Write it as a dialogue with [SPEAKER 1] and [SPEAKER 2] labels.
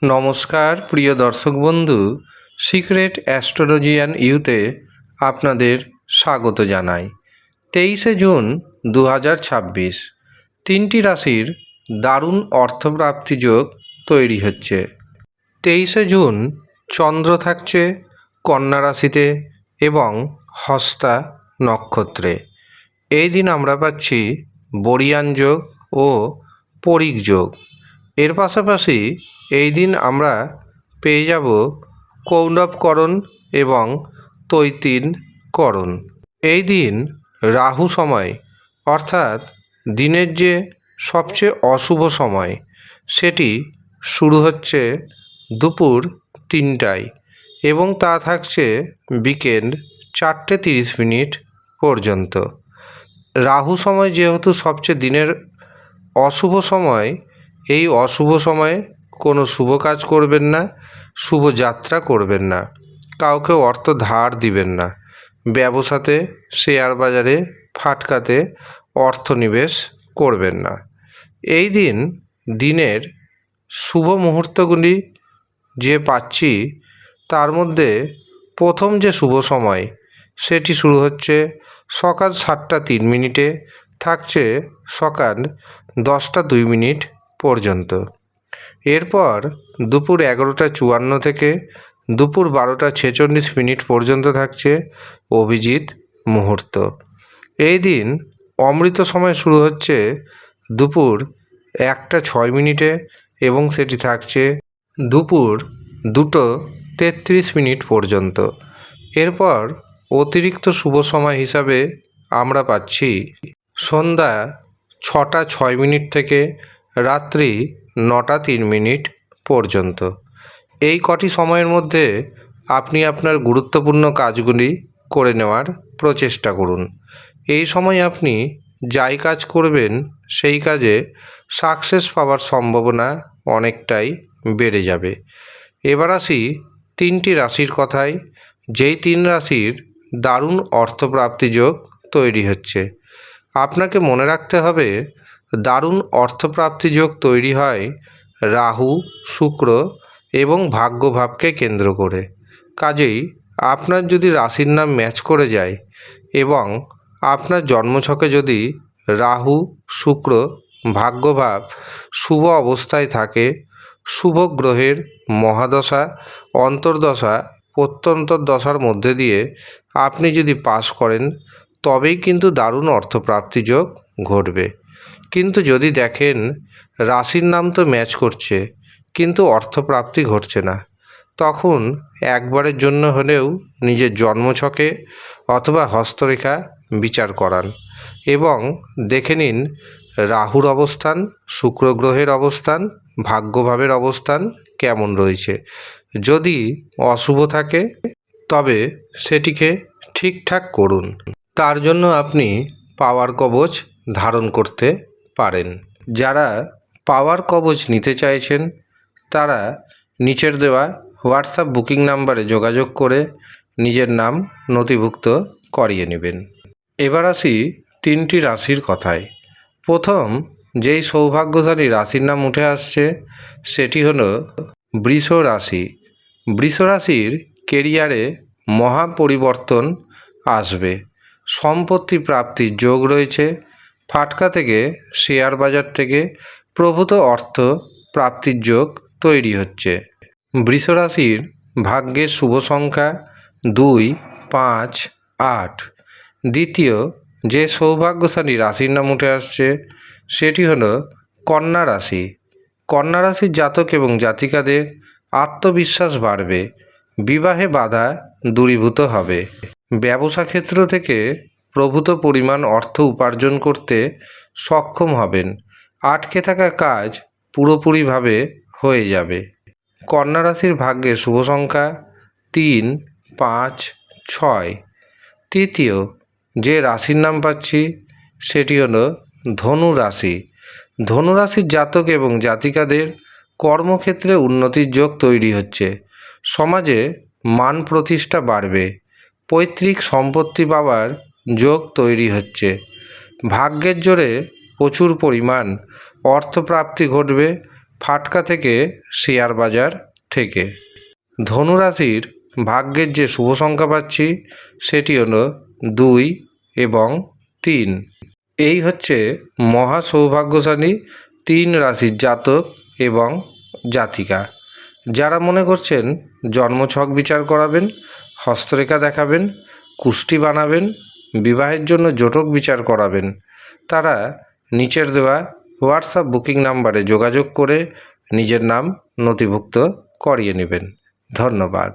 [SPEAKER 1] নমস্কার প্রিয় দর্শক বন্ধু, সিক্রেট অ্যাস্ট্রোলজিয়ান ইউতে আপনাদের স্বাগত জানাই। 23শে জুন 2026 তিনটি রাশির দারুণ অর্থপ্রাপ্তি যোগ তৈরি হচ্ছে। 23শে জুন চন্দ্র থাকছে কন্যা রাশিতে এবং হস্তা নক্ষত্রে। এই দিন আমরা পাচ্ছি বরিয়ান যোগ ও পরিক যোগ। এর পাশাপাশি এই দিন আমরা পেয়ে যাব কৌণ্ডবকরণ এবং তৈতিনকরণ। এই দিন রাহু সময় অর্থাৎ দিনের যে সবচেয়ে অশুভ সময় সেটি শুরু হচ্ছে দুপুর 3টায় এবং তা থাকছে বিকেল 4:30 পর্যন্ত। রাহু সময় যেহেতু সবচেয়ে দিনের অশুভ সময়, এই অশুভ সময়ে কোনো শুভ কাজ করবেন না, শুভ যাত্রা করবেন না, কাউকে অর্থ ধার দিবেন না, ব্যবসাতে শেয়ার বাজারে ফাটকাতে অর্থ নিবেশ করবেন না। এই দিন দিনের শুভ মুহূর্তগুলি যে পাচ্ছি তার মধ্যে প্রথম যে শুভ সময় সেটি শুরু হচ্ছে সকাল 7:03 থাকছে সকাল 10:02 পর্যন্ত। এরপর দুপুর 11:54 থেকে দুপুর 12:46 পর্যন্ত থাকছে অভিজিৎ মুহূর্ত। এই দিন অমৃত সময় শুরু হচ্ছে দুপুর 1:06 এবং সেটি থাকছে দুপুর 2:33 পর্যন্ত। এরপর অতিরিক্ত শুভ সময় হিসাবে আমরা পাচ্ছি সন্ধ্যা 6:06 থেকে রাত্রি 9:03 পর্যন্ত। এই কটি সময়ের মধ্যে আপনি আপনার গুরুত্বপূর্ণ কাজগুলি করে নেওয়ার প্রচেষ্টা করুন। এই সময় আপনি যাই কাজ করবেন সেই কাজে সাকসেস পাওয়ার সম্ভাবনা অনেকটাই বেড়ে যাবে। এবার আসি তিনটি রাশির কথায়, যেই তিন রাশির দারুণ অর্থপ্রাপ্তি যোগ তৈরি হচ্ছে। আপনাকে মনে রাখতে হবে, দারুণ অর্থপ্রাপ্তি যোগ তৈরি হয় রাহু, শুক্র এবং ভাগ্যভাবকে কেন্দ্র করে। কাজেই আপনার যদি রাশির নাম ম্যাচ করে যায় এবং আপনার জন্মছকে যদি রাহু, শুক্র, ভাগ্যভাব শুভ অবস্থায় থাকে, শুভ গ্রহের মহাদশা, অন্তর্দশা, প্রত্যন্তর দশার মধ্যে দিয়ে আপনি যদি পাস করেন তবেই কিন্তু দারুণ অর্থপ্রাপ্তি যোগ ঘটবে। কিন্তু যদি দেখেন রাশির নাম তো ম্যাচ করছে কিন্তু অর্থপ্রাপ্তি ঘটছে না, তখন একবারের জন্য হলেও নিজের জন্মছকে অথবা হস্তরেখা বিচার করান এবং দেখে নিন রাহুর অবস্থান, শুক্র গ্রহের অবস্থান, ভাগ্যভাবের অবস্থান কেমন রয়েছে। যদি অশুভ থাকে তবে সেটিকে ঠিকঠাক করুন। তার জন্য আপনি পাওয়ার কবচ ধারণ করতে পারেন। যারা পাওয়ার কবচ নিতে চাইছেন তারা নিচের দেওয়া হোয়াটসঅ্যাপ বুকিং নাম্বারে যোগাযোগ করে নিজের নাম নথিভুক্ত করিয়ে নেবেন। এবার আসি তিনটি রাশির কথায়। প্রথম যেই সৌভাগ্যশালী রাশির নাম উঠে আসছে সেটি হলো বৃষ রাশি। বৃষ রাশির কেরিয়ারে মহা পরিবর্তন আসবে। সম্পত্তি প্রাপ্তির যোগ রয়েছে। ফাটকা থেকে, শেয়ার বাজার থেকে প্রভূত অর্থ প্রাপ্তির যোগ তৈরি হচ্ছে। বৃষ রাশির ভাগ্যের শুভ সংখ্যা 2, 5, 8। দ্বিতীয় যে সৌভাগ্যশালী রাশির নাম উঠে আসছে সেটি হলো কন্যা রাশি। কন্যা রাশির জাতক এবং জাতিকাদের আত্মবিশ্বাস বাড়বে, বিবাহে বাধা দূরীভূত হবে, ব্যবসা ক্ষেত্র থেকে প্রভূত পরিমাণ অর্থ উপার্জন করতে সক্ষম হবেন, আটকে থাকা কাজ পুরোপুরিভাবে হয়ে যাবে। কন্যা রাশির ভাগ্যের শুভ সংখ্যা 3, 5, 6। তৃতীয় যে রাশির নাম পাচ্ছি সেটি হলো ধনু রাশি। ধনু রাশির জাতক এবং জাতিকাদের কর্মক্ষেত্রে উন্নতির যোগ তৈরি হচ্ছে। সমাজে মান প্রতিষ্ঠা বাড়বে, পৈতৃক সম্পত্তি পাওয়ার যোগ তৈরি হচ্ছে। ভাগ্যের জোরে প্রচুর পরিমাণ অর্থপ্রাপ্তি ঘটবে, ফাটকা থেকে শেয়ার বাজার থেকে। ধনুরাশির ভাগ্যের যে শুভ সংখ্যা পাচ্ছি সেটি হলো 2 এবং 3। এই হচ্ছে মহা সৌভাগ্যশালী 3 রাশির জাতক এবং জাতিকা। যারা মনে করছেন জন্মছক বিচার করাবেন, হস্তরেখা দেখাবেন, কুষ্টি বানাবেন, বিবাহের জন্য জটক বিচার করাবেন, তারা নিচের দেওয়া হোয়াটসঅ্যাপ বুকিং নাম্বারে যোগাযোগ করে নিজের নাম নথিভুক্ত করিয়ে নেবেন। ধন্যবাদ।